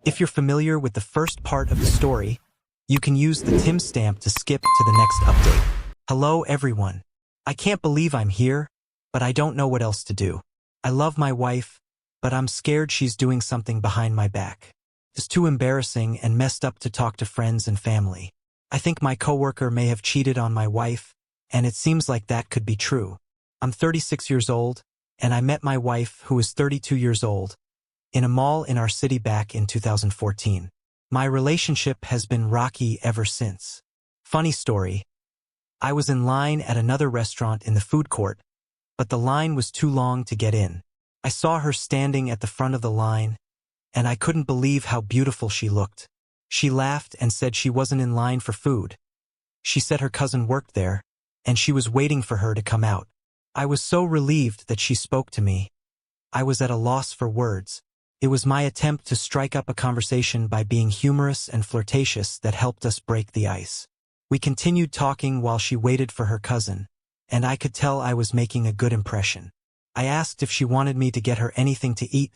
If you're familiar with the first part of the story, you can use the timestamp to skip to the next update. Hello everyone. I can't believe I'm here, but I don't know what else to do. I love my wife, but I'm scared she's doing something behind my back. It's too embarrassing and messed up to talk to friends and family. I think my coworker may have cheated on my wife, and it seems like that could be true. I'm 36 years old, and I met my wife, who is 32 years old, in a mall in our city back in 2014. My relationship has been rocky ever since. Funny story. I was in line at another restaurant in the food court, but the line was too long to get in. I saw her standing at the front of the line, and I couldn't believe how beautiful she looked. She laughed and said she wasn't in line for food. She said her cousin worked there, and she was waiting for her to come out. I was so relieved that she spoke to me. I was at a loss for words. It was my attempt to strike up a conversation by being humorous and flirtatious that helped us break the ice. We continued talking while she waited for her cousin, and I could tell I was making a good impression. I asked if she wanted me to get her anything to eat,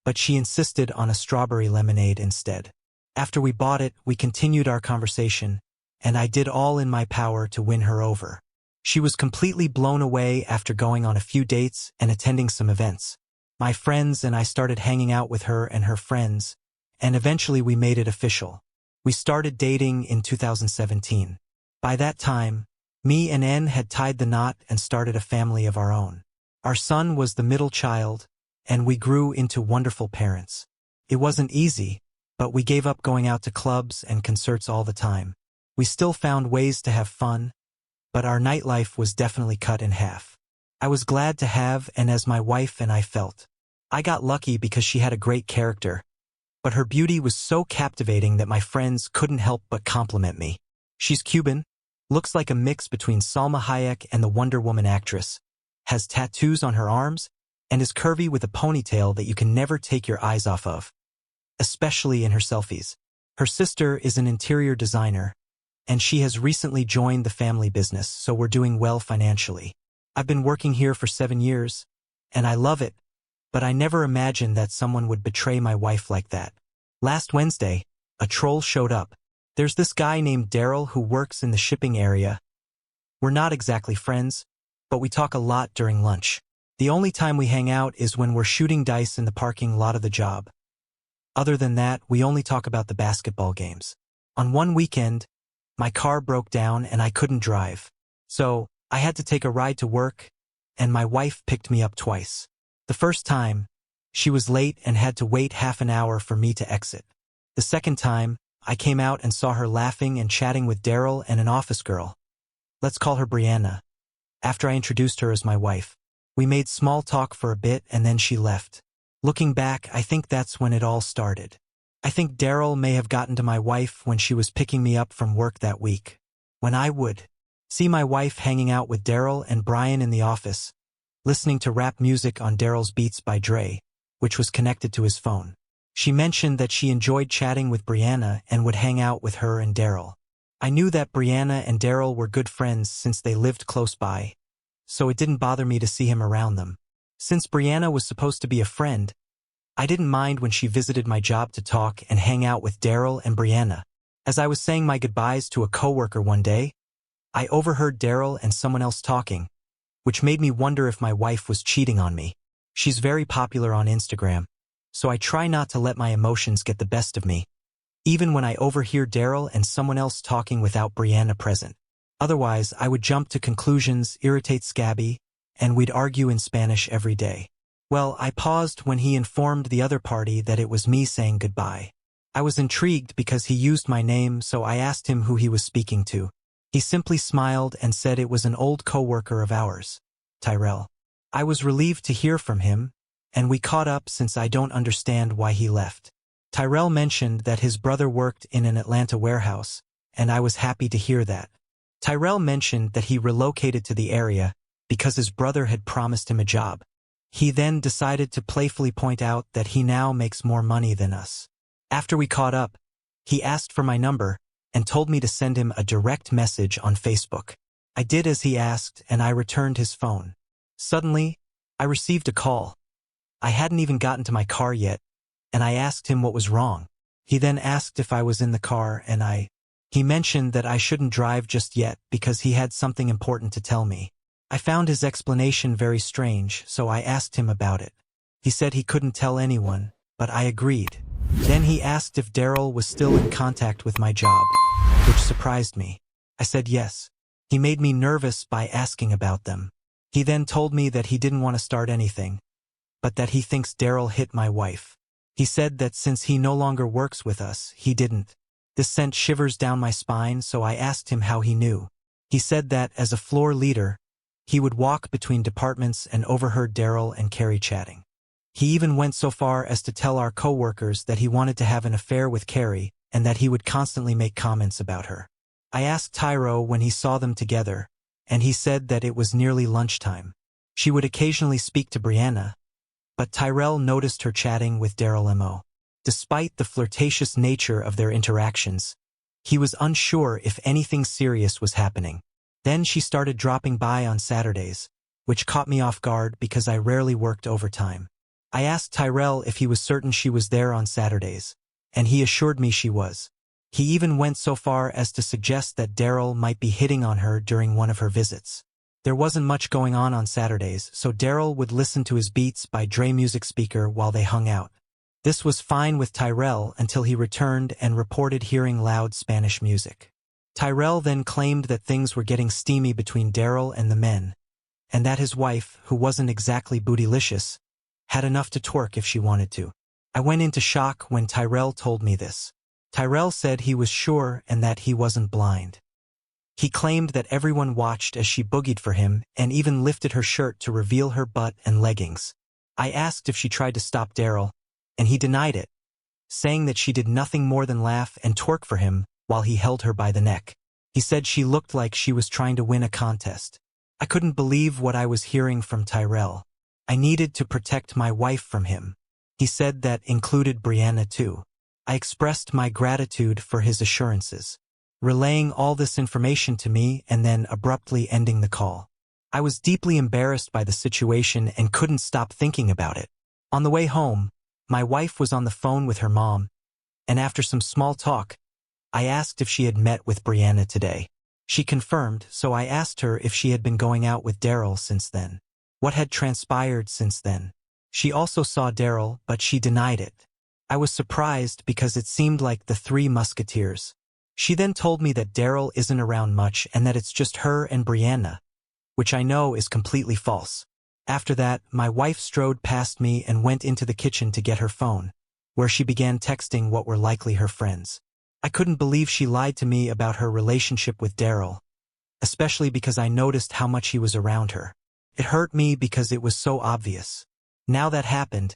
but she insisted on a strawberry lemonade instead. After we bought it, we continued our conversation, and I did all in my power to win her over. She was completely blown away after going on a few dates and attending some events. My friends and I started hanging out with her and her friends, and eventually we made it official. We started dating in 2017. By that time, me and N had tied the knot and started a family of our own. Our son was the middle child, and we grew into wonderful parents. It wasn't easy, but we gave up going out to clubs and concerts all the time. We still found ways to have fun, but our nightlife was definitely cut in half. I was glad to have, and as my wife and I felt. I got lucky because she had a great character, but her beauty was so captivating that my friends couldn't help but compliment me. She's Cuban, looks like a mix between Salma Hayek and the Wonder Woman actress, has tattoos on her arms, and is curvy with a ponytail that you can never take your eyes off of, especially in her selfies. Her sister is an interior designer, and she has recently joined the family business, so we're doing well financially. I've been working here for 7 years, and I love it, but I never imagined that someone would betray my wife like that. Last Wednesday, a troll showed up. There's this guy named Daryl who works in the shipping area. We're not exactly friends, but we talk a lot during lunch. The only time we hang out is when we're shooting dice in the parking lot of the job. Other than that, we only talk about the basketball games. On one weekend, my car broke down and I couldn't drive. So, I had to take a ride to work, and my wife picked me up twice. The first time, she was late and had to wait half an hour for me to exit. The second time, I came out and saw her laughing and chatting with Daryl and an office girl. Let's call her Brianna. After I introduced her as my wife, we made small talk for a bit and then she left. Looking back, I think that's when it all started. I think Daryl may have gotten to my wife when she was picking me up from work that week. When I would see my wife hanging out with Daryl and Brian in the office, listening to rap music on Daryl's Beats by Dre, which was connected to his phone. She mentioned that she enjoyed chatting with Brianna and would hang out with her and Daryl. I knew that Brianna and Daryl were good friends since they lived close by, so it didn't bother me to see him around them. Since Brianna was supposed to be a friend, I didn't mind when she visited my job to talk and hang out with Daryl and Brianna. As I was saying my goodbyes to a coworker one day, I overheard Daryl and someone else talking, which made me wonder if my wife was cheating on me. She's very popular on Instagram, so I try not to let my emotions get the best of me, even when I overhear Daryl and someone else talking without Brianna present. Otherwise, I would jump to conclusions, irritate Scabby, and we'd argue in Spanish every day. Well, I paused when he informed the other party that it was me saying goodbye. I was intrigued because he used my name, so I asked him who he was speaking to. He simply smiled and said it was an old coworker of ours, Tyrell. I was relieved to hear from him, and we caught up since I don't understand why he left. Tyrell mentioned that his brother worked in an Atlanta warehouse, and I was happy to hear that. Tyrell mentioned that he relocated to the area because his brother had promised him a job. He then decided to playfully point out that he now makes more money than us. After we caught up, he asked for my number and told me to send him a direct message on Facebook. I did as he asked, and I returned his phone. Suddenly, I received a call. I hadn't even gotten to my car yet, and I asked him what was wrong. He then asked if I was in the car and He mentioned that I shouldn't drive just yet because he had something important to tell me. I found his explanation very strange, so I asked him about it. He said he couldn't tell anyone, but I agreed. Then he asked if Daryl was still in contact with my job, which surprised me. I said yes. He made me nervous by asking about them. He then told me that he didn't want to start anything, but that he thinks Daryl hit my wife. He said that since he no longer works with us, he didn't. This sent shivers down my spine, so I asked him how he knew. He said that, as a floor leader, he would walk between departments and overheard Daryl and Carrie chatting. He even went so far as to tell our coworkers that he wanted to have an affair with Carrie and that he would constantly make comments about her. I asked Tyro when he saw them together, and he said that it was nearly lunchtime. She would occasionally speak to Brianna, but Tyrell noticed her chatting with Daryl Mo. Despite the flirtatious nature of their interactions, he was unsure if anything serious was happening. Then she started dropping by on Saturdays, which caught me off guard because I rarely worked overtime. I asked Tyrell if he was certain she was there on Saturdays, and he assured me she was. He even went so far as to suggest that Daryl might be hitting on her during one of her visits. There wasn't much going on Saturdays, so Daryl would listen to his Beats by Dre music speaker while they hung out. This was fine with Tyrell until he returned and reported hearing loud Spanish music. Tyrell then claimed that things were getting steamy between Daryl and the men, and that his wife, who wasn't exactly bootylicious, had enough to twerk if she wanted to. I went into shock when Tyrell told me this. Tyrell said he was sure and that he wasn't blind. He claimed that everyone watched as she boogied for him and even lifted her shirt to reveal her butt and leggings. I asked if she tried to stop Daryl, and he denied it, saying that she did nothing more than laugh and twerk for him while he held her by the neck. He said she looked like she was trying to win a contest. I couldn't believe what I was hearing from Tyrell. I needed to protect my wife from him. He said that included Brianna too. I expressed my gratitude for his assurances, relaying all this information to me and then abruptly ending the call. I was deeply embarrassed by the situation and couldn't stop thinking about it. On the way home, my wife was on the phone with her mom, and after some small talk, I asked if she had met with Brianna today. She confirmed, so I asked her if she had been going out with Daryl since then. What had transpired since then? She also saw Daryl, but she denied it. I was surprised because it seemed like the Three Musketeers. She then told me that Daryl isn't around much and that it's just her and Brianna, which I know is completely false. After that, my wife strode past me and went into the kitchen to get her phone, where she began texting what were likely her friends. I couldn't believe she lied to me about her relationship with Daryl, especially because I noticed how much he was around her. It hurt me because it was so obvious. Now that happened,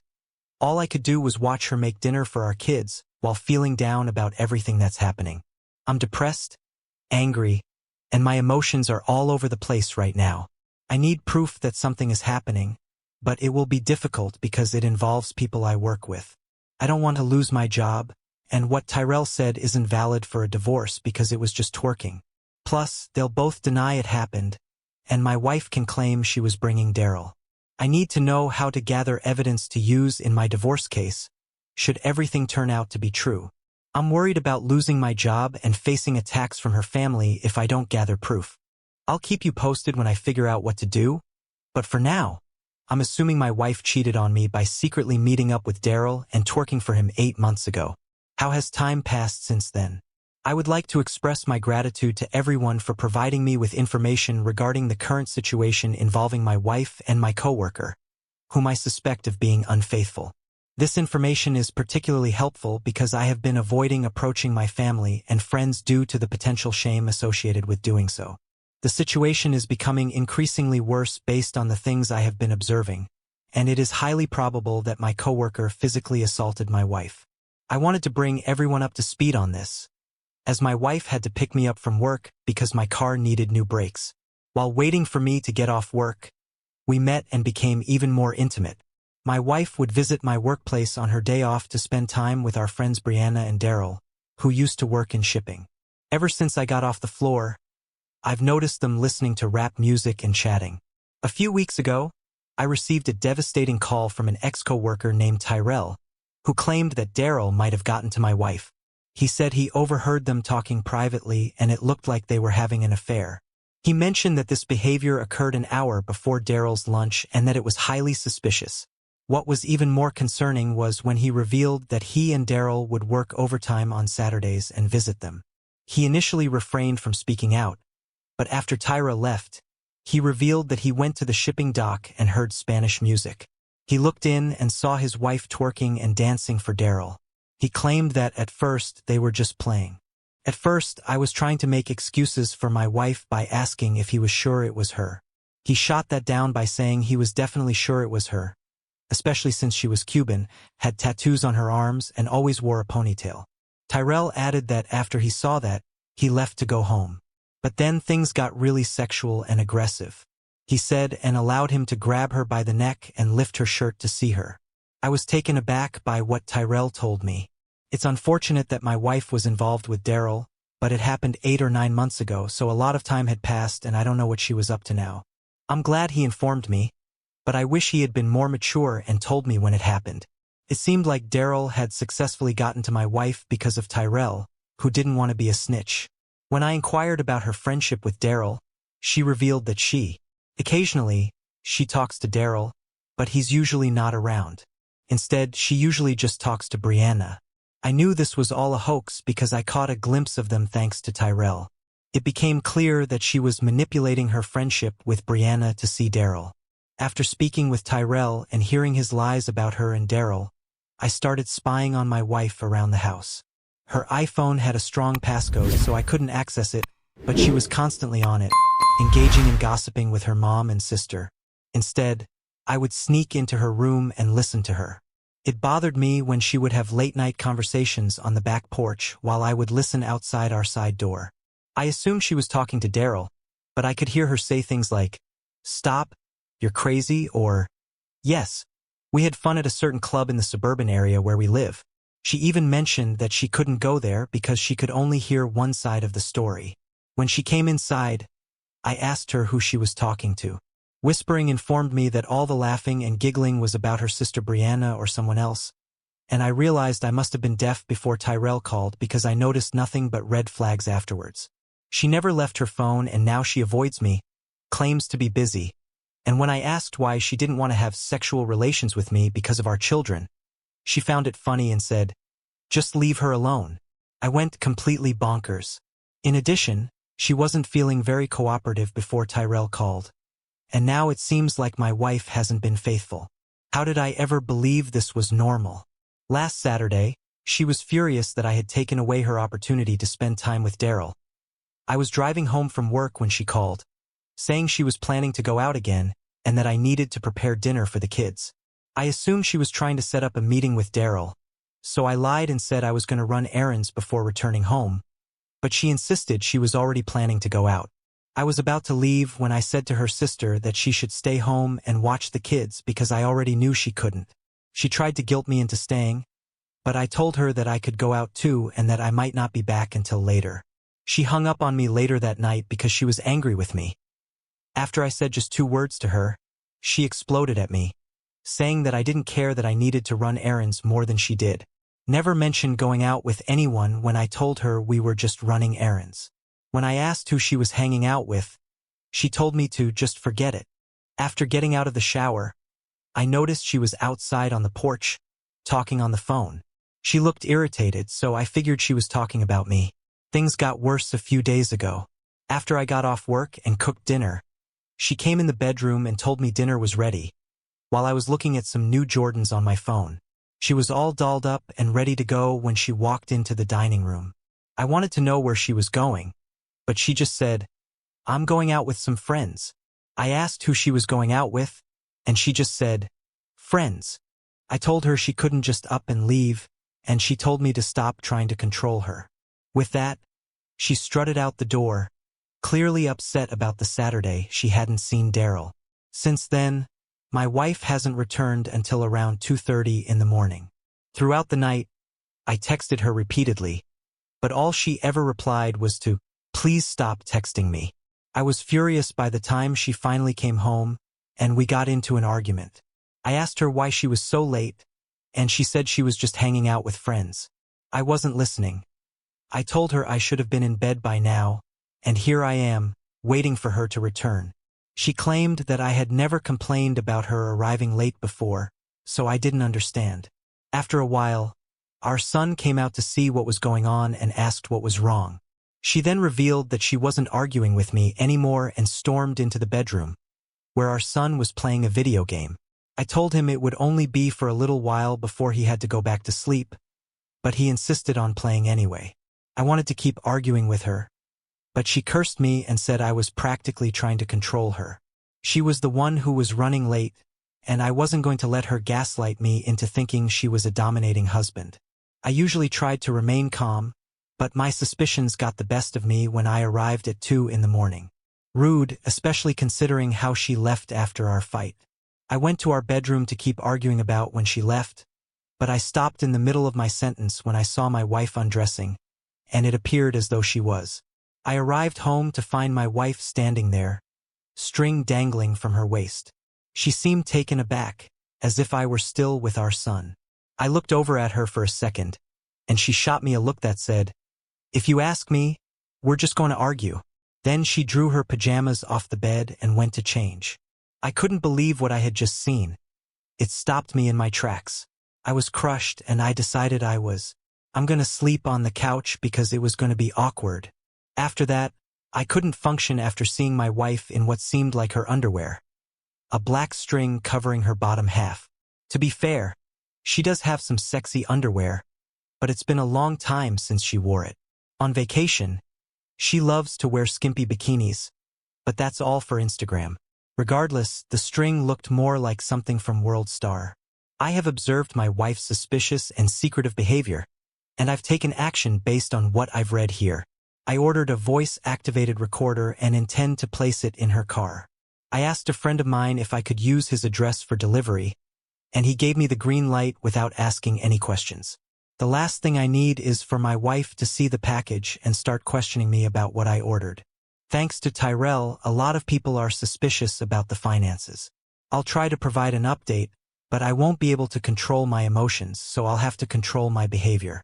all I could do was watch her make dinner for our kids while feeling down about everything that's happening. I'm depressed, angry, and my emotions are all over the place right now. I need proof that something is happening, but it will be difficult because it involves people I work with. I don't want to lose my job, and what Tyrell said isn't valid for a divorce because it was just twerking. Plus, they'll both deny it happened, and my wife can claim she was bringing Daryl. I need to know how to gather evidence to use in my divorce case, should everything turn out to be true. I'm worried about losing my job and facing attacks from her family if I don't gather proof. I'll keep you posted when I figure out what to do, but for now, I'm assuming my wife cheated on me by secretly meeting up with Daryl and twerking for him 8 months ago. How has time passed since then? I would like to express my gratitude to everyone for providing me with information regarding the current situation involving my wife and my coworker, whom I suspect of being unfaithful. This information is particularly helpful because I have been avoiding approaching my family and friends due to the potential shame associated with doing so. The situation is becoming increasingly worse based on the things I have been observing, and it is highly probable that my coworker physically assaulted my wife. I wanted to bring everyone up to speed on this, as my wife had to pick me up from work because my car needed new brakes. While waiting for me to get off work, we met and became even more intimate. My wife would visit my workplace on her day off to spend time with our friends Brianna and Daryl, who used to work in shipping. Ever since I got off the floor, I've noticed them listening to rap music and chatting. A few weeks ago, I received a devastating call from an ex-coworker named Tyrell, who claimed that Daryl might have gotten to my wife. He said he overheard them talking privately and it looked like they were having an affair. He mentioned that this behavior occurred an hour before Daryl's lunch and that it was highly suspicious. What was even more concerning was when he revealed that he and Daryl would work overtime on Saturdays and visit them. He initially refrained from speaking out, but after Tyra left, he revealed that he went to the shipping dock and heard Spanish music. He looked in and saw his wife twerking and dancing for Daryl. He claimed that at first they were just playing. At first, I was trying to make excuses for my wife by asking if he was sure it was her. He shot that down by saying he was definitely sure it was her, especially since she was Cuban, had tattoos on her arms, and always wore a ponytail. Tyrell added that after he saw that, he left to go home. But then things got really sexual and aggressive. He said and allowed him to grab her by the neck and lift her shirt to see her. I was taken aback by what Tyrell told me. It's unfortunate that my wife was involved with Daryl, but it happened 8 or 9 months ago, so a lot of time had passed and I don't know what she was up to now. I'm glad he informed me, but I wish he had been more mature and told me when it happened. It seemed like Daryl had successfully gotten to my wife because of Tyrell, who didn't want to be a snitch. When I inquired about her friendship with Daryl, she revealed that occasionally, she talks to Daryl, but he's usually not around. Instead, she usually just talks to Brianna. I knew this was all a hoax because I caught a glimpse of them thanks to Tyrell. It became clear that she was manipulating her friendship with Brianna to see Daryl. After speaking with Tyrell and hearing his lies about her and Daryl, I started spying on my wife around the house. Her iPhone had a strong passcode, so I couldn't access it, but she was constantly on it, engaging in gossiping with her mom and sister. Instead, I would sneak into her room and listen to her. It bothered me when she would have late-night conversations on the back porch while I would listen outside our side door. I assumed she was talking to Daryl, but I could hear her say things like, "Stop, you're crazy," or, "Yes, we had fun at a certain club in the suburban area where we live." She even mentioned that she couldn't go there because she could only hear one side of the story. When she came inside, I asked her who she was talking to. Whispering informed me that all the laughing and giggling was about her sister Brianna or someone else, and I realized I must have been deaf before Tyrell called because I noticed nothing but red flags afterwards. She never left her phone and now she avoids me, claims to be busy, and when I asked why she didn't want to have sexual relations with me because of our children, she found it funny and said, "Just leave her alone." I went completely bonkers. In addition, she wasn't feeling very cooperative before Tyrell called. And now it seems like my wife hasn't been faithful. How did I ever believe this was normal? Last Saturday, she was furious that I had taken away her opportunity to spend time with Daryl. I was driving home from work when she called, saying she was planning to go out again and that I needed to prepare dinner for the kids. I assumed she was trying to set up a meeting with Daryl, so I lied and said I was going to run errands before returning home, but she insisted she was already planning to go out. I was about to leave when I said to her sister that she should stay home and watch the kids because I already knew she couldn't. She tried to guilt me into staying, but I told her that I could go out too and that I might not be back until later. She hung up on me later that night because she was angry with me. After I said just 2 words to her, she exploded at me, saying that I didn't care that I needed to run errands more than she did. Never mentioned going out with anyone when I told her we were just running errands. When I asked who she was hanging out with, she told me to just forget it. After getting out of the shower, I noticed she was outside on the porch, talking on the phone. She looked irritated, so I figured she was talking about me. Things got worse a few days ago. After I got off work and cooked dinner, she came in the bedroom and told me dinner was ready, while I was looking at some new Jordans on my phone. She was all dolled up and ready to go when she walked into the dining room. I wanted to know where she was going, but she just said, "I'm going out with some friends." I asked who she was going out with, and she just said, "Friends." I told her she couldn't just up and leave, and she told me to stop trying to control her. With that, she strutted out the door, clearly upset about the Saturday she hadn't seen Daryl. Since then, my wife hasn't returned until around 2:30 in the morning. Throughout the night, I texted her repeatedly, but all she ever replied was to, "Please stop texting me." I was furious by the time she finally came home, and we got into an argument. I asked her why she was so late, and she said she was just hanging out with friends. I wasn't listening. I told her I should have been in bed by now, and here I am, waiting for her to return. She claimed that I had never complained about her arriving late before, so I didn't understand. After a while, our son came out to see what was going on and asked what was wrong. She then revealed that she wasn't arguing with me anymore and stormed into the bedroom, where our son was playing a video game. I told him it would only be for a little while before he had to go back to sleep, but he insisted on playing anyway. I wanted to keep arguing with her, but she cursed me and said I was practically trying to control her. She was the one who was running late, and I wasn't going to let her gaslight me into thinking she was a dominating husband. I usually tried to remain calm, but my suspicions got the best of me when I arrived at 2 in the morning. Rude, especially considering how she left after our fight. I went to our bedroom to keep arguing about when she left, but I stopped in the middle of my sentence when I saw my wife undressing, and it appeared as though she was. I arrived home to find my wife standing there, string dangling from her waist. She seemed taken aback, as if I were still with our son. I looked over at her for a second, and she shot me a look that said, "If you ask me, we're just going to argue." Then she drew her pajamas off the bed and went to change. I couldn't believe what I had just seen. It stopped me in my tracks. I was crushed and I decided I'm going to sleep on the couch because it was going to be awkward. After that, I couldn't function after seeing my wife in what seemed like her underwear. A black string covering her bottom half. To be fair, she does have some sexy underwear, but it's been a long time since she wore it. On vacation, she loves to wear skimpy bikinis, but that's all for Instagram. Regardless, the string looked more like something from World Star. I have observed my wife's suspicious and secretive behavior, and I've taken action based on what I've read here. I ordered a voice-activated recorder and intend to place it in her car. I asked a friend of mine if I could use his address for delivery, and he gave me the green light without asking any questions. The last thing I need is for my wife to see the package and start questioning me about what I ordered. Thanks to Tyrell, a lot of people are suspicious about the finances. I'll try to provide an update, but I won't be able to control my emotions, so I'll have to control my behavior.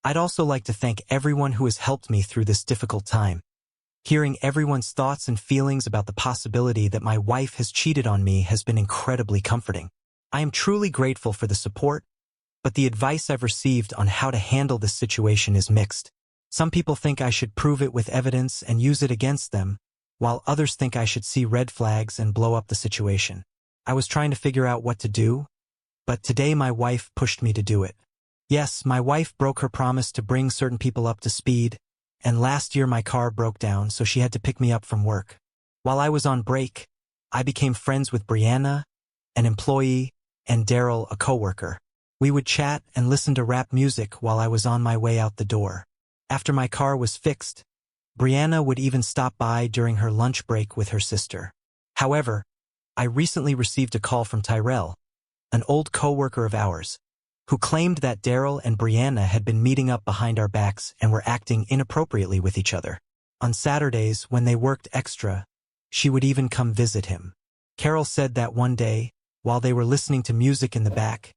I'd also like to thank everyone who has helped me through this difficult time. Hearing everyone's thoughts and feelings about the possibility that my wife has cheated on me has been incredibly comforting. I am truly grateful for the support, but the advice I've received on how to handle this situation is mixed. Some people think I should prove it with evidence and use it against them, while others think I should see red flags and blow up the situation. I was trying to figure out what to do, but today my wife pushed me to do it. Yes, my wife broke her promise to bring certain people up to speed, and last year my car broke down, so she had to pick me up from work. While I was on break, I became friends with Brianna, an employee, and Daryl, a coworker. We would chat and listen to rap music while I was on my way out the door. After my car was fixed, Brianna would even stop by during her lunch break with her sister. However, I recently received a call from Tyrell, an old coworker of ours, who claimed that Daryl and Brianna had been meeting up behind our backs and were acting inappropriately with each other. On Saturdays, when they worked extra, she would even come visit him. Carol said that one day, while they were listening to music in the back,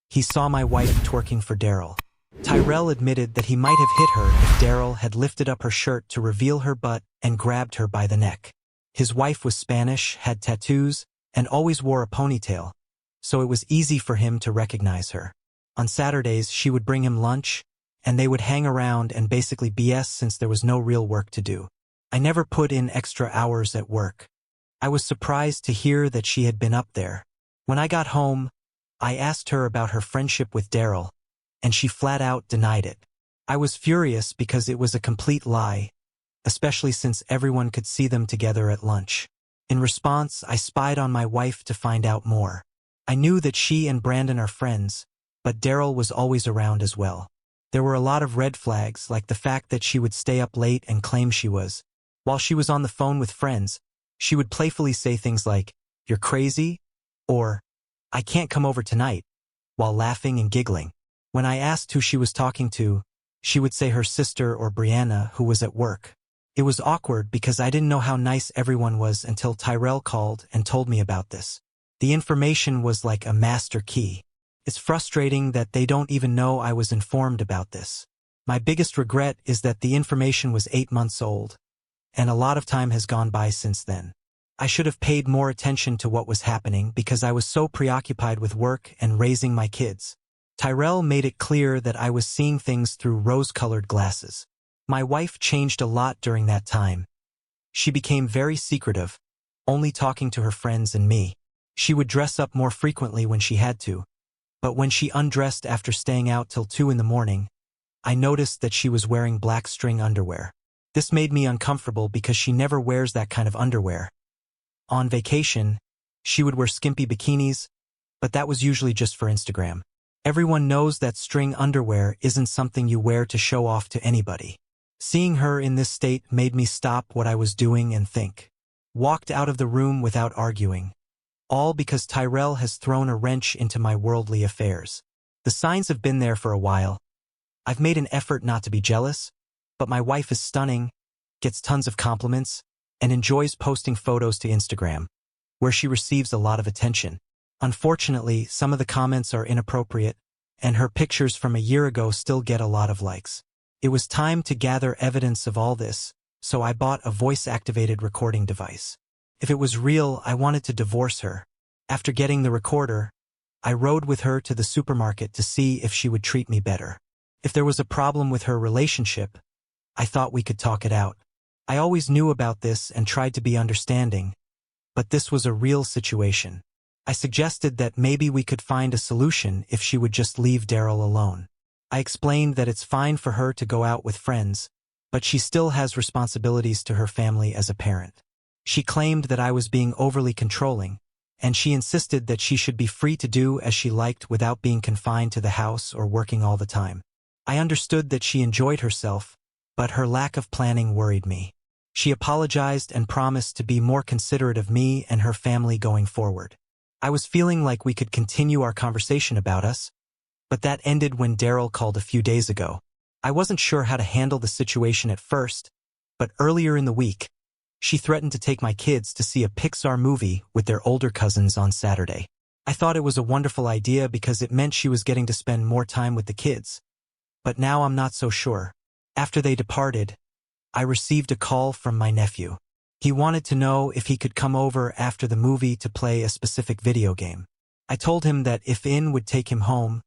he saw my wife twerking for Daryl. Tyrell admitted that he might have hit her if Daryl had lifted up her shirt to reveal her butt and grabbed her by the neck. His wife was Spanish, had tattoos, and always wore a ponytail, so it was easy for him to recognize her. On Saturdays, she would bring him lunch, and they would hang around and basically BS since there was no real work to do. I never put in extra hours at work. I was surprised to hear that she had been up there. When I got home, I asked her about her friendship with Daryl, and she flat out denied it. I was furious because it was a complete lie, especially since everyone could see them together at lunch. In response, I spied on my wife to find out more. I knew that she and Brandon are friends, but Daryl was always around as well. There were a lot of red flags, like the fact that she would stay up late and claim she was. While she was on the phone with friends, she would playfully say things like, "You're crazy," or "I can't come over tonight," while laughing and giggling. When I asked who she was talking to, she would say her sister or Brianna, who was at work. It was awkward because I didn't know how nice everyone was until Tyrell called and told me about this. The information was like a master key. It's frustrating that they don't even know I was informed about this. My biggest regret is that the information was 8 months old, and a lot of time has gone by since then. I should have paid more attention to what was happening because I was so preoccupied with work and raising my kids. Tyrell made it clear that I was seeing things through rose-colored glasses. My wife changed a lot during that time. She became very secretive, only talking to her friends and me. She would dress up more frequently when she had to, but when she undressed after staying out till 2 in the morning, I noticed that she was wearing black string underwear. This made me uncomfortable because she never wears that kind of underwear. On vacation, she would wear skimpy bikinis, but that was usually just for Instagram. Everyone knows that string underwear isn't something you wear to show off to anybody. Seeing her in this state made me stop what I was doing and think. Walked out of the room without arguing. All because Tyrell has thrown a wrench into my worldly affairs. The signs have been there for a while. I've made an effort not to be jealous, but my wife is stunning, gets tons of compliments, and enjoys posting photos to Instagram, where she receives a lot of attention. Unfortunately, some of the comments are inappropriate, and her pictures from a year ago still get a lot of likes. It was time to gather evidence of all this, so I bought a voice-activated recording device. If it was real, I wanted to divorce her. After getting the recorder, I rode with her to the supermarket to see if she would treat me better. If there was a problem with her relationship, I thought we could talk it out. I always knew about this and tried to be understanding, but this was a real situation. I suggested that maybe we could find a solution if she would just leave Daryl alone. I explained that it's fine for her to go out with friends, but she still has responsibilities to her family as a parent. She claimed that I was being overly controlling, and she insisted that she should be free to do as she liked without being confined to the house or working all the time. I understood that she enjoyed herself, but her lack of planning worried me. She apologized and promised to be more considerate of me and her family going forward. I was feeling like we could continue our conversation about us, but that ended when Daryl called a few days ago. I wasn't sure how to handle the situation at first, but earlier in the week, she threatened to take my kids to see a Pixar movie with their older cousins on Saturday. I thought it was a wonderful idea because it meant she was getting to spend more time with the kids. But now I'm not so sure. After they departed, I received a call from my nephew. He wanted to know if he could come over after the movie to play a specific video game. I told him that if In would take him home,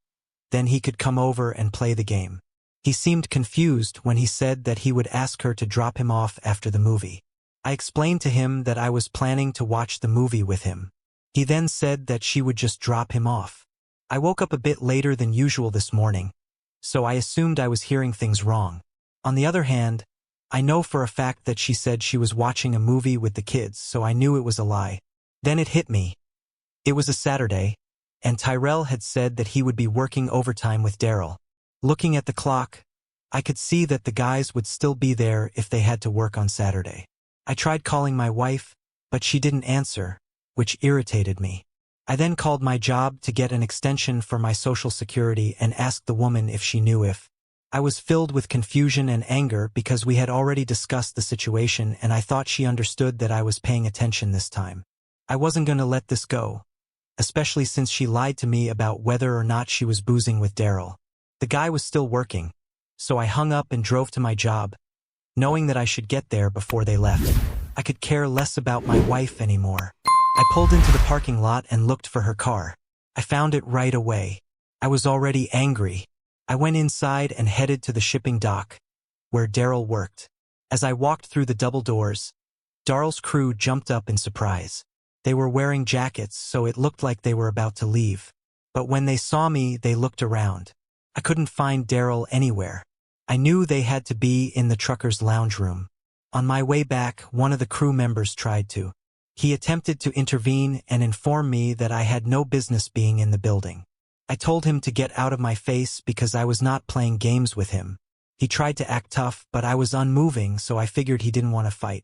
then he could come over and play the game. He seemed confused when he said that he would ask her to drop him off after the movie. I explained to him that I was planning to watch the movie with him. He then said that she would just drop him off. I woke up a bit later than usual this morning, so I assumed I was hearing things wrong. On the other hand, I know for a fact that she said she was watching a movie with the kids, so I knew it was a lie. Then it hit me. It was a Saturday, and Tyrell had said that he would be working overtime with Daryl. Looking at the clock, I could see that the guys would still be there if they had to work on Saturday. I tried calling my wife, but she didn't answer, which irritated me. I then called my job to get an extension for my Social Security and asked the woman if she knew if. I was filled with confusion and anger because we had already discussed the situation and I thought she understood that I was paying attention this time. I wasn't going to let this go, especially since she lied to me about whether or not she was boozing with Daryl. The guy was still working, so I hung up and drove to my job, knowing that I should get there before they left. I could care less about my wife anymore. I pulled into the parking lot and looked for her car. I found it right away. I was already angry. I went inside and headed to the shipping dock, where Daryl worked. As I walked through the double doors, Daryl's crew jumped up in surprise. They were wearing jackets, so it looked like they were about to leave. But when they saw me, they looked around. I couldn't find Daryl anywhere. I knew they had to be in the trucker's lounge room. On my way back, one of the crew members tried to. He attempted to intervene and inform me that I had no business being in the building. I told him to get out of my face because I was not playing games with him. He tried to act tough, but I was unmoving, so I figured he didn't want to fight.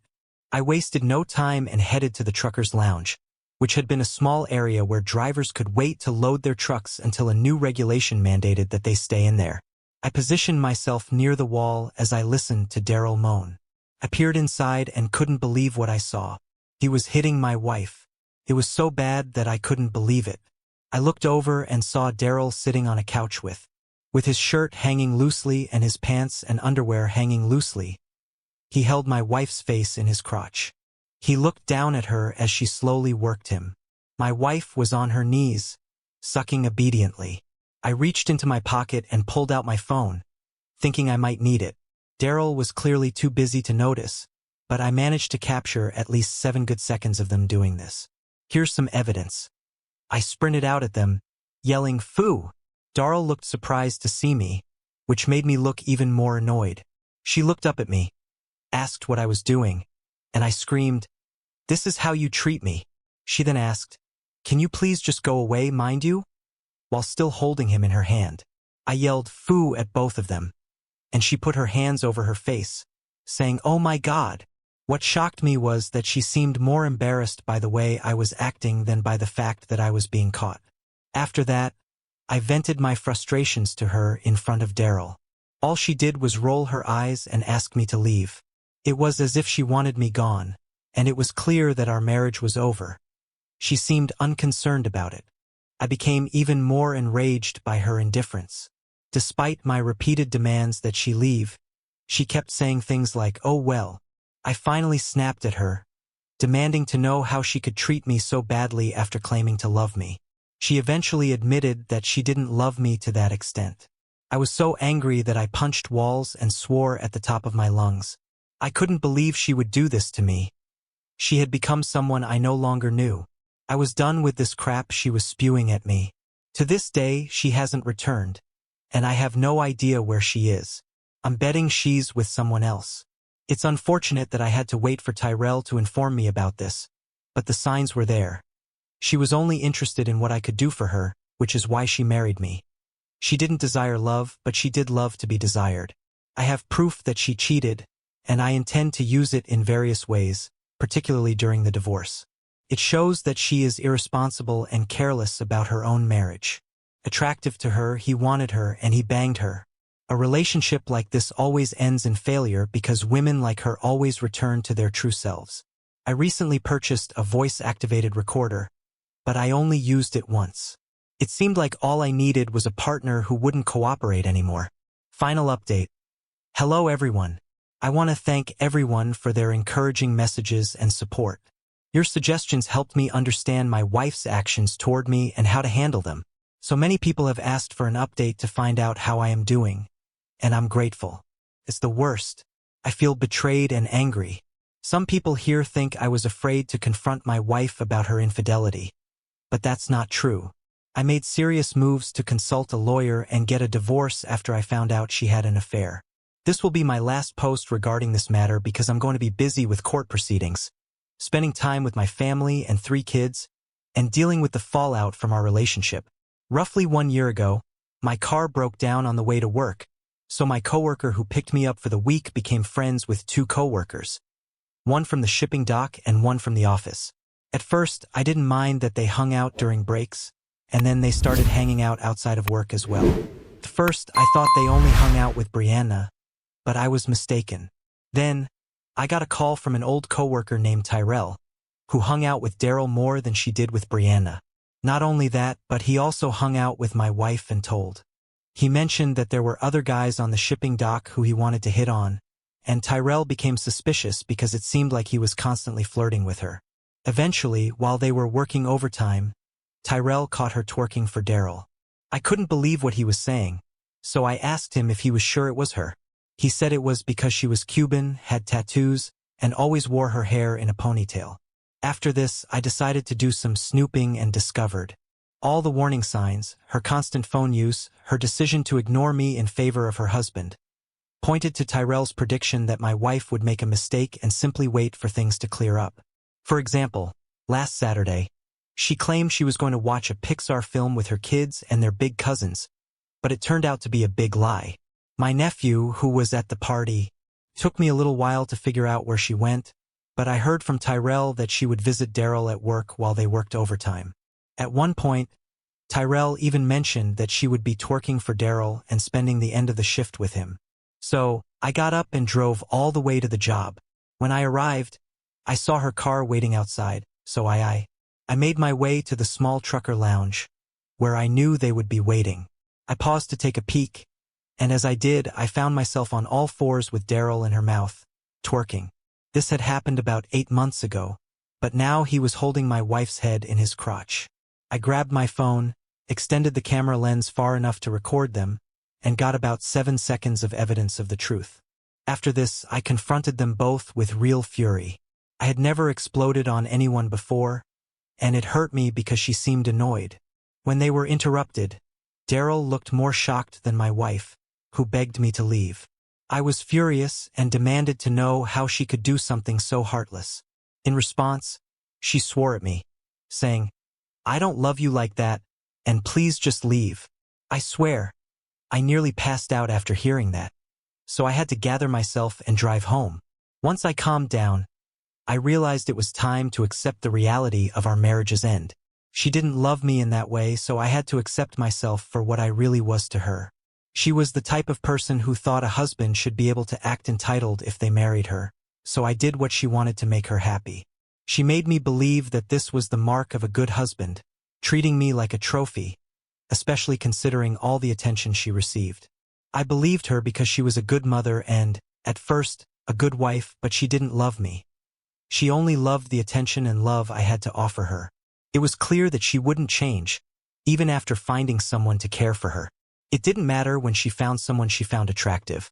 I wasted no time and headed to the trucker's lounge, which had been a small area where drivers could wait to load their trucks until a new regulation mandated that they stay in there. I positioned myself near the wall as I listened to Daryl moan. I peered inside and couldn't believe what I saw. He was hitting my wife. It was so bad that I couldn't believe it. I looked over and saw Daryl sitting on a couch with his shirt hanging loosely and his pants and underwear hanging loosely. He held my wife's face in his crotch. He looked down at her as she slowly worked him. My wife was on her knees, sucking obediently. I reached into my pocket and pulled out my phone, thinking I might need it. Daryl was clearly too busy to notice, but I managed to capture at least 7 good seconds of them doing this. Here's some evidence. I sprinted out at them, yelling, "Phoo!" Daryl looked surprised to see me, which made me look even more annoyed. She looked up at me, asked what I was doing, and I screamed, "This is how you treat me." She then asked, "Can you please just go away, mind you?" While still holding him in her hand. I yelled "Phoo" at both of them, and she put her hands over her face, saying, "Oh my God." What shocked me was that she seemed more embarrassed by the way I was acting than by the fact that I was being caught. After that, I vented my frustrations to her in front of Daryl. All she did was roll her eyes and ask me to leave. It was as if she wanted me gone, and it was clear that our marriage was over. She seemed unconcerned about it. I became even more enraged by her indifference. Despite my repeated demands that she leave, she kept saying things like, "Oh well." I finally snapped at her, demanding to know how she could treat me so badly after claiming to love me. She eventually admitted that she didn't love me to that extent. I was so angry that I punched walls and swore at the top of my lungs. I couldn't believe she would do this to me. She had become someone I no longer knew. I was done with this crap she was spewing at me. To this day, she hasn't returned, and I have no idea where she is. I'm betting she's with someone else. It's unfortunate that I had to wait for Tyrell to inform me about this, but the signs were there. She was only interested in what I could do for her, which is why she married me. She didn't desire love, but she did love to be desired. I have proof that she cheated, and I intend to use it in various ways, particularly during the divorce. It shows that she is irresponsible and careless about her own marriage. Attractive to her, he wanted her and he banged her. A relationship like this always ends in failure because women like her always return to their true selves. I recently purchased a voice-activated recorder, but I only used it once. It seemed like all I needed was a partner who wouldn't cooperate anymore. Final update. Hello everyone. I want to thank everyone for their encouraging messages and support. Your suggestions helped me understand my wife's actions toward me and how to handle them. So many people have asked for an update to find out how I am doing, and I'm grateful. It's the worst. I feel betrayed and angry. Some people here think I was afraid to confront my wife about her infidelity. But that's not true. I made serious moves to consult a lawyer and get a divorce after I found out she had an affair. This will be my last post regarding this matter because I'm going to be busy with court proceedings, spending time with my family and 3 kids, and dealing with the fallout from our relationship. Roughly 1 year ago, my car broke down on the way to work, so my coworker who picked me up for the week became friends with 2 coworkers, one from the shipping dock and one from the office. At first, I didn't mind that they hung out during breaks, and then they started hanging out outside of work as well. At first, I thought they only hung out with Brianna, but I was mistaken. Then, I got a call from an old coworker named Tyrell, who hung out with Daryl more than she did with Brianna. Not only that, but he also hung out with my wife and told. He mentioned that there were other guys on the shipping dock who he wanted to hit on, and Tyrell became suspicious because it seemed like he was constantly flirting with her. Eventually, while they were working overtime, Tyrell caught her twerking for Daryl. I couldn't believe what he was saying, so I asked him if he was sure it was her. He said it was because she was Cuban, had tattoos, and always wore her hair in a ponytail. After this, I decided to do some snooping and discovered all the warning signs, her constant phone use, her decision to ignore me in favor of her husband. Pointed to Tyrell's prediction that my wife would make a mistake and simply wait for things to clear up. For example, last Saturday, she claimed she was going to watch a Pixar film with her kids and their big cousins, but it turned out to be a big lie. My nephew, who was at the party, took me a little while to figure out where she went, but I heard from Tyrell that she would visit Daryl at work while they worked overtime. At one point, Tyrell even mentioned that she would be twerking for Daryl and spending the end of the shift with him. So, I got up and drove all the way to the job. When I arrived, I saw her car waiting outside, so I made my way to the small trucker lounge. where I knew they would be waiting. I paused to take a peek, and as I did, I found myself on all fours with Daryl in her mouth, twerking. This had happened about 8 months ago, but now he was holding my wife's head in his crotch. I grabbed my phone, extended the camera lens far enough to record them, and got about 7 seconds of evidence of the truth. After this, I confronted them both with real fury. I had never exploded on anyone before, and it hurt me because she seemed annoyed. When they were interrupted, Daryl looked more shocked than my wife, who begged me to leave. I was furious and demanded to know how she could do something so heartless. In response, she swore at me, saying, "I don't love you like that, and please just leave." I swear, I nearly passed out after hearing that, so I had to gather myself and drive home. Once I calmed down, I realized it was time to accept the reality of our marriage's end. She didn't love me in that way, so I had to accept myself for what I really was to her. She was the type of person who thought a husband should be able to act entitled if they married her, so I did what she wanted to make her happy. She made me believe that this was the mark of a good husband, treating me like a trophy, especially considering all the attention she received. I believed her because she was a good mother and, at first, a good wife, but she didn't love me. She only loved the attention and love I had to offer her. It was clear that she wouldn't change, even after finding someone to care for her. It didn't matter when she found someone she found attractive.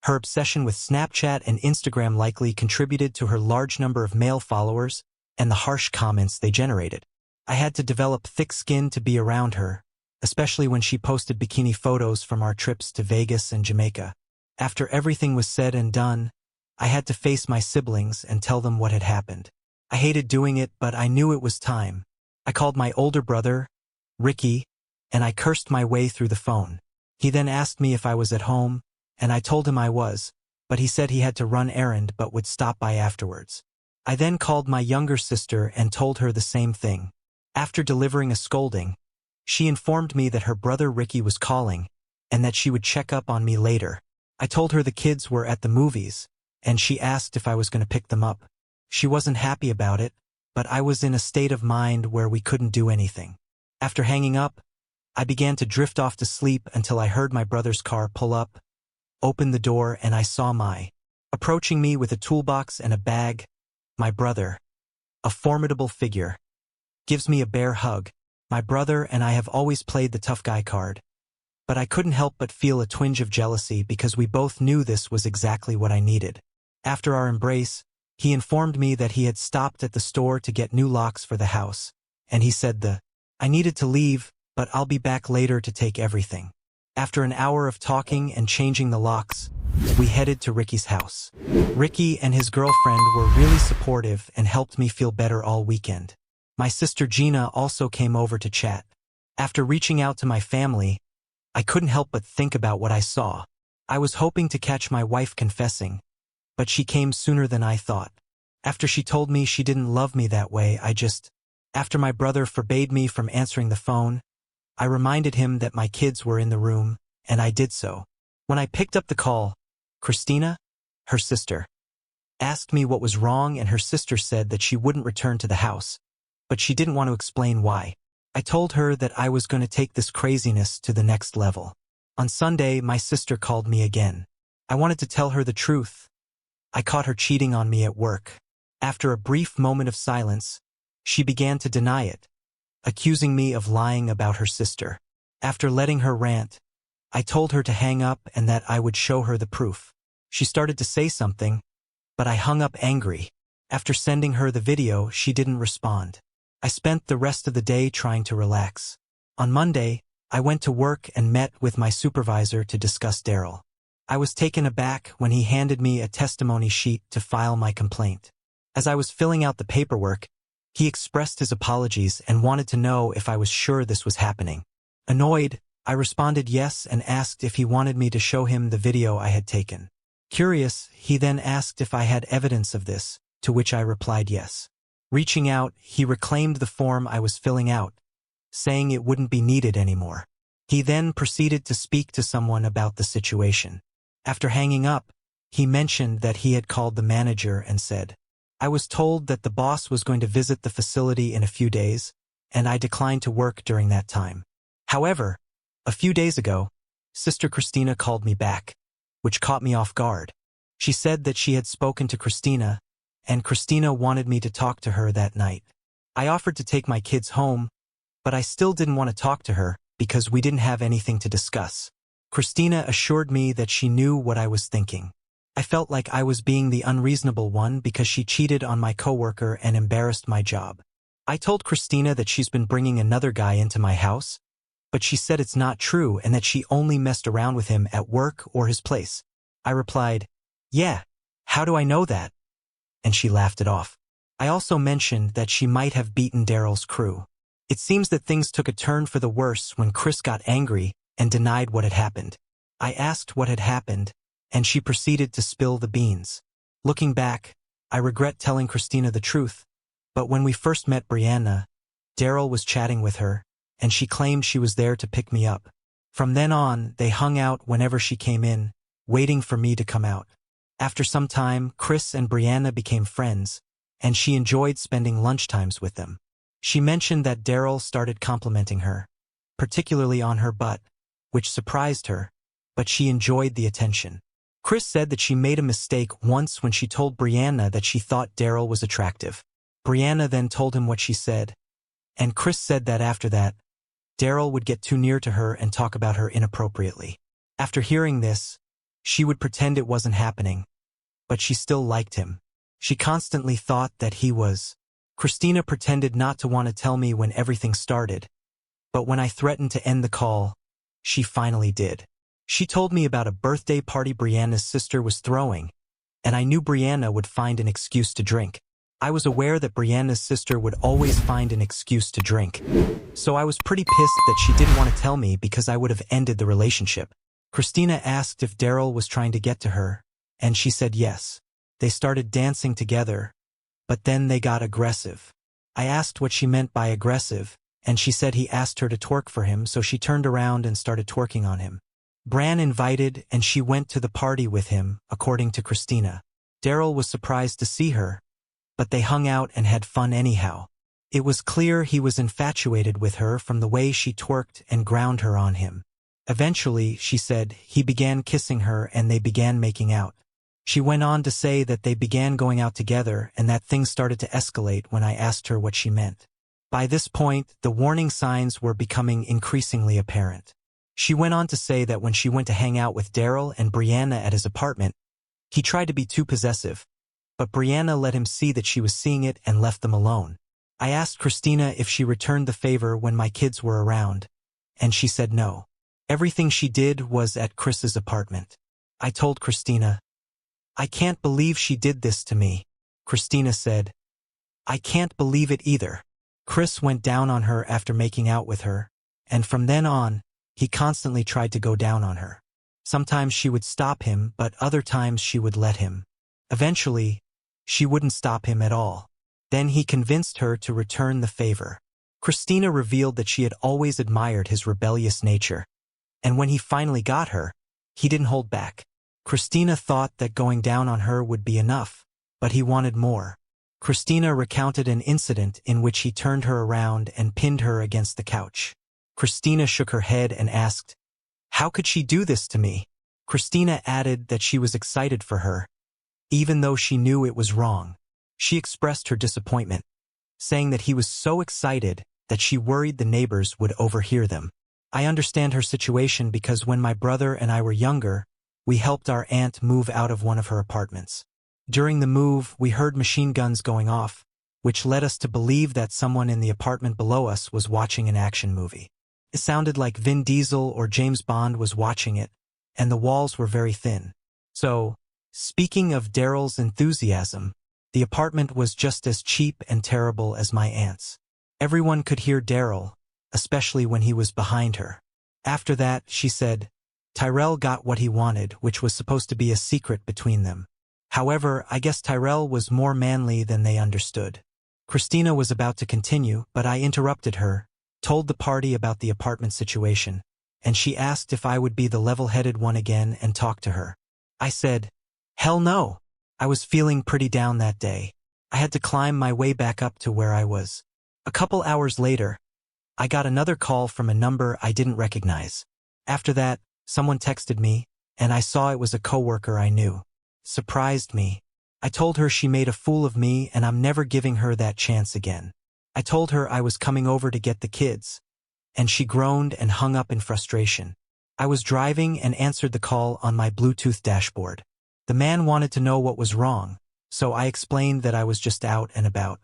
Her obsession with Snapchat and Instagram likely contributed to her large number of male followers and the harsh comments they generated. I had to develop thick skin to be around her, especially when she posted bikini photos from our trips to Vegas and Jamaica. After everything was said and done, I had to face my siblings and tell them what had happened. I hated doing it, but I knew it was time. I called my older brother, Ricky, and I cursed my way through the phone. He then asked me if I was at home, and I told him I was, but he said he had to run errand but would stop by afterwards. I then called my younger sister and told her the same thing. After delivering a scolding, she informed me that her brother Ricky was calling, and that she would check up on me later. I told her the kids were at the movies, and she asked if I was going to pick them up. She wasn't happy about it, but I was in a state of mind where we couldn't do anything. After hanging up, I began to drift off to sleep until I heard my brother's car pull up, opened the door, and I saw approaching me with a toolbox and a bag. My brother, a formidable figure, gives me a bear hug. My brother and I have always played the tough guy card, but I couldn't help but feel a twinge of jealousy because we both knew this was exactly what I needed. After our embrace, he informed me that he had stopped at the store to get new locks for the house, and he said I needed to leave, but I'll be back later to take everything. After an hour of talking and changing the locks, we headed to Ricky's house. Ricky and his girlfriend were really supportive and helped me feel better all weekend. My sister Gina also came over to chat. After reaching out to my family, I couldn't help but think about what I saw. I was hoping to catch my wife confessing, but she came sooner than I thought. After she told me she didn't love me that way, after my brother forbade me from answering the phone, I reminded him that my kids were in the room, and I did so. When I picked up the call, Christina, her sister, asked me what was wrong, and her sister said that she wouldn't return to the house, but she didn't want to explain why. I told her that I was going to take this craziness to the next level. On Sunday, my sister called me again. I wanted to tell her the truth. I caught her cheating on me at work. After a brief moment of silence, she began to deny it, accusing me of lying about her sister. After letting her rant, I told her to hang up and that I would show her the proof. She started to say something, but I hung up angry. After sending her the video, she didn't respond. I spent the rest of the day trying to relax. On Monday, I went to work and met with my supervisor to discuss Daryl. I was taken aback when he handed me a testimony sheet to file my complaint. As I was filling out the paperwork, he expressed his apologies and wanted to know if I was sure this was happening. Annoyed, I responded yes and asked if he wanted me to show him the video I had taken. Curious, he then asked if I had evidence of this, to which I replied yes. Reaching out, he reclaimed the form I was filling out, saying it wouldn't be needed anymore. He then proceeded to speak to someone about the situation. After hanging up, he mentioned that he had called the manager and said, "I was told that the boss was going to visit the facility in a few days, and I declined to work during that time. However, a few days ago, Sister Christina called me back, which caught me off guard. She said that she had spoken to Christina, and Christina wanted me to talk to her that night. I offered to take my kids home, but I still didn't want to talk to her because we didn't have anything to discuss. Christina assured me that she knew what I was thinking. I felt like I was being the unreasonable one because she cheated on my coworker and embarrassed my job. I told Christina that she's been bringing another guy into my house, but she said it's not true and that she only messed around with him at work or his place. I replied, "Yeah, how do I know that?" And she laughed it off. I also mentioned that she might have beaten Daryl's crew. It seems that things took a turn for the worse when Chris got angry and denied what had happened. I asked what had happened, and she proceeded to spill the beans. Looking back, I regret telling Christina the truth, but when we first met Brianna, Daryl was chatting with her, and she claimed she was there to pick me up. From then on, they hung out whenever she came in, waiting for me to come out. After some time, Chris and Brianna became friends, and she enjoyed spending lunchtimes with them. She mentioned that Daryl started complimenting her, particularly on her butt, which surprised her, but she enjoyed the attention. Chris said that she made a mistake once when she told Brianna that she thought Daryl was attractive. Brianna then told him what she said, and Chris said that after that, Daryl would get too near to her and talk about her inappropriately. After hearing this, she would pretend it wasn't happening, but she still liked him. She constantly thought that he was. Christina pretended not to want to tell me when everything started, but when I threatened to end the call, she finally did. She told me about a birthday party Brianna's sister was throwing, and I knew Brianna would find an excuse to drink. I was aware that Brianna's sister would always find an excuse to drink, so I was pretty pissed that she didn't want to tell me because I would have ended the relationship. Christina asked if Daryl was trying to get to her, and she said yes. They started dancing together, but then they got aggressive. I asked what she meant by aggressive, and she said he asked her to twerk for him, so she turned around and started twerking on him. Bran invited and she went to the party with him, according to Christina. Daryl was surprised to see her, but they hung out and had fun anyhow. It was clear he was infatuated with her from the way she twerked and ground her on him. Eventually, she said, he began kissing her and they began making out. She went on to say that they began going out together and that things started to escalate when I asked her what she meant. By this point, the warning signs were becoming increasingly apparent. She went on to say that when she went to hang out with Daryl and Brianna at his apartment, he tried to be too possessive, but Brianna let him see that she was seeing it and left them alone. I asked Christina if she returned the favor when my kids were around, and she said no. Everything she did was at Chris's apartment. I told Christina, "I can't believe she did this to me." Christina said, "I can't believe it either." Chris went down on her after making out with her, and from then on, he constantly tried to go down on her. Sometimes she would stop him, but other times she would let him. Eventually, she wouldn't stop him at all. Then he convinced her to return the favor. Christina revealed that she had always admired his rebellious nature, and when he finally got her, he didn't hold back. Christina thought that going down on her would be enough, but he wanted more. Christina recounted an incident in which he turned her around and pinned her against the couch. Christina shook her head and asked, "How could she do this to me?" Christina added that she was excited for her, even though she knew it was wrong. She expressed her disappointment, saying that he was so excited that she worried the neighbors would overhear them. I understand her situation because when my brother and I were younger, we helped our aunt move out of one of her apartments. During the move, we heard machine guns going off, which led us to believe that someone in the apartment below us was watching an action movie. It sounded like Vin Diesel or James Bond was watching it, and the walls were very thin. So, speaking of Daryl's enthusiasm, the apartment was just as cheap and terrible as my aunt's. Everyone could hear Daryl, especially when he was behind her. After that, she said, Tyrell got what he wanted, which was supposed to be a secret between them. However, I guess Tyrell was more manly than they understood. Christina was about to continue, but I interrupted her, told the party about the apartment situation, and she asked if I would be the level-headed one again and talk to her. I said, "Hell no." I was feeling pretty down that day. I had to climb my way back up to where I was. A couple hours later, I got another call from a number I didn't recognize. After that, someone texted me, and I saw it was a coworker I knew. Surprised me. I told her she made a fool of me and I'm never giving her that chance again. I told her I was coming over to get the kids, and she groaned and hung up in frustration. I was driving and answered the call on my Bluetooth dashboard. The man wanted to know what was wrong, so I explained that I was just out and about.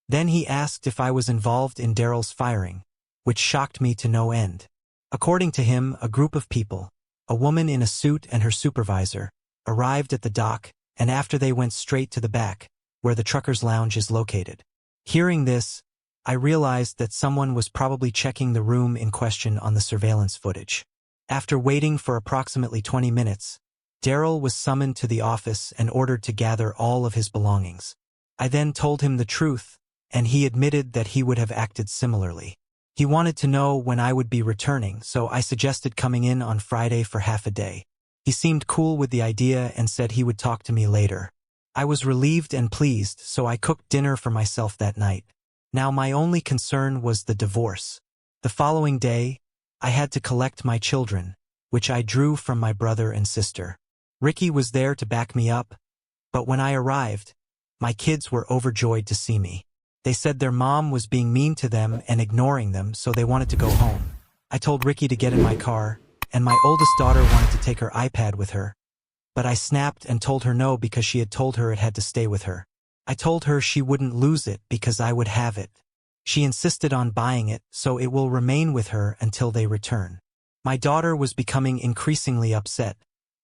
Then he asked if I was involved in Daryl's firing, which shocked me to no end. According to him, a group of people, a woman in a suit and her supervisor, arrived at the dock, and after they went straight to the back, where the trucker's lounge is located. Hearing this, I realized that someone was probably checking the room in question on the surveillance footage. After waiting for approximately 20 minutes, Daryl was summoned to the office and ordered to gather all of his belongings. I then told him the truth, and he admitted that he would have acted similarly. He wanted to know when I would be returning, so I suggested coming in on Friday for half a day. He seemed cool with the idea and said he would talk to me later. I was relieved and pleased, so I cooked dinner for myself that night. Now my only concern was the divorce. The following day, I had to collect my children, which I drew from my brother and sister. Ricky was there to back me up, but when I arrived, my kids were overjoyed to see me. They said their mom was being mean to them and ignoring them, so they wanted to go home. I told Ricky to get in my car, and my oldest daughter wanted to take her iPad with her, but I snapped and told her no because she had told her it had to stay with her. I told her she wouldn't lose it because I would have it. She insisted on buying it, so it will remain with her until they return. My daughter was becoming increasingly upset,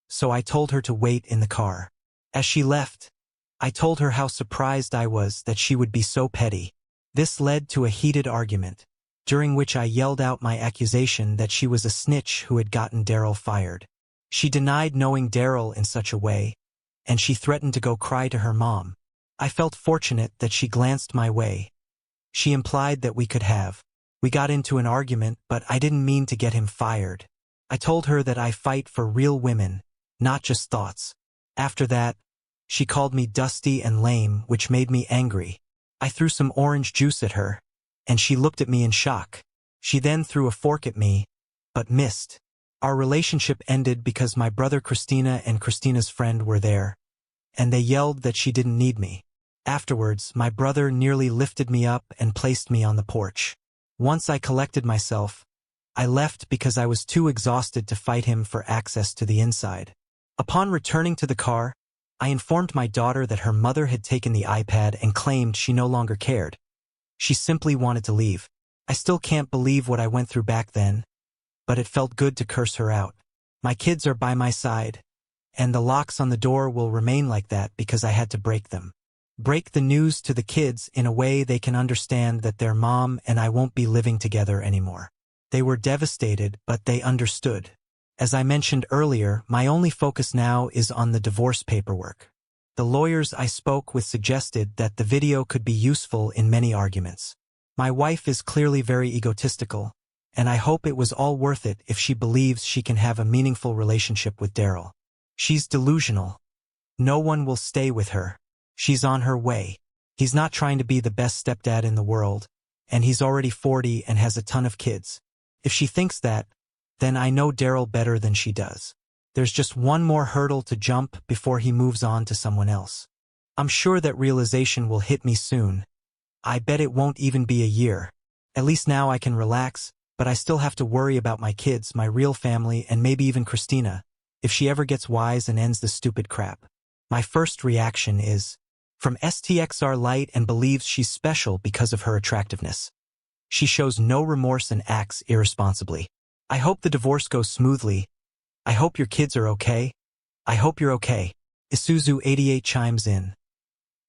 so I told her to wait in the car. As she left, I told her how surprised I was that she would be so petty. This led to a heated argument, during which I yelled out my accusation that she was a snitch who had gotten Daryl fired. She denied knowing Daryl in such a way, and she threatened to go cry to her mom. I felt fortunate that she glanced my way. She implied that we could have. We got into an argument, but I didn't mean to get him fired. I told her that I fight for real women, not just thoughts. After that, she called me dusty and lame, which made me angry. I threw some orange juice at her, and she looked at me in shock. She then threw a fork at me, but missed. Our relationship ended because my brother Christina and Christina's friend were there, and they yelled that she didn't need me. Afterwards, my brother nearly lifted me up and placed me on the porch. Once I collected myself, I left because I was too exhausted to fight him for access to the inside. Upon returning to the car, I informed my daughter that her mother had taken the iPad and claimed she no longer cared. She simply wanted to leave. I still can't believe what I went through back then, but it felt good to curse her out. My kids are by my side, and the locks on the door will remain like that because I had to break them. Break the news to the kids in a way they can understand that their mom and I won't be living together anymore. They were devastated, but they understood. As I mentioned earlier, my only focus now is on the divorce paperwork. The lawyers I spoke with suggested that the video could be useful in many arguments. My wife is clearly very egotistical, and I hope it was all worth it if she believes she can have a meaningful relationship with Daryl. She's delusional. No one will stay with her. She's on her way. He's not trying to be the best stepdad in the world, and he's already 40 and has a ton of kids. If she thinks that, then I know Daryl better than she does. There's just one more hurdle to jump before he moves on to someone else. I'm sure that realization will hit me soon. I bet it won't even be a year. At least now I can relax, but I still have to worry about my kids, my real family, and maybe even Christina, if she ever gets wise and ends this stupid crap. My first reaction is, from STXR Light and believes she's special because of her attractiveness. She shows no remorse and acts irresponsibly. I hope the divorce goes smoothly. I hope your kids are okay. I hope you're okay. Isuzu88 chimes in.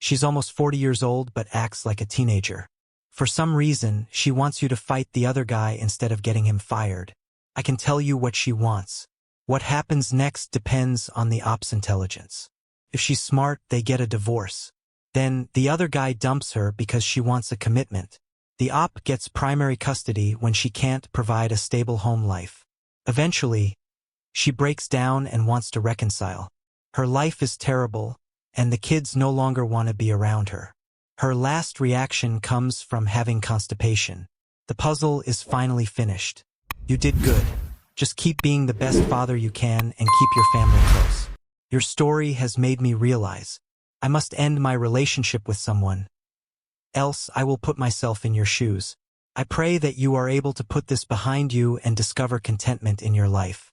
She's almost 40 years old but acts like a teenager. For some reason, she wants you to fight the other guy instead of getting him fired. I can tell you what she wants. What happens next depends on the op's intelligence. If she's smart, they get a divorce. Then, the other guy dumps her because she wants a commitment. The op gets primary custody when she can't provide a stable home life. Eventually, she breaks down and wants to reconcile. Her life is terrible, and the kids no longer want to be around her. Her last reaction comes from having constipation. The puzzle is finally finished. You did good. Just keep being the best father you can and keep your family close. Your story has made me realize I must end my relationship with someone, else I will put myself in your shoes. I pray that you are able to put this behind you and discover contentment in your life.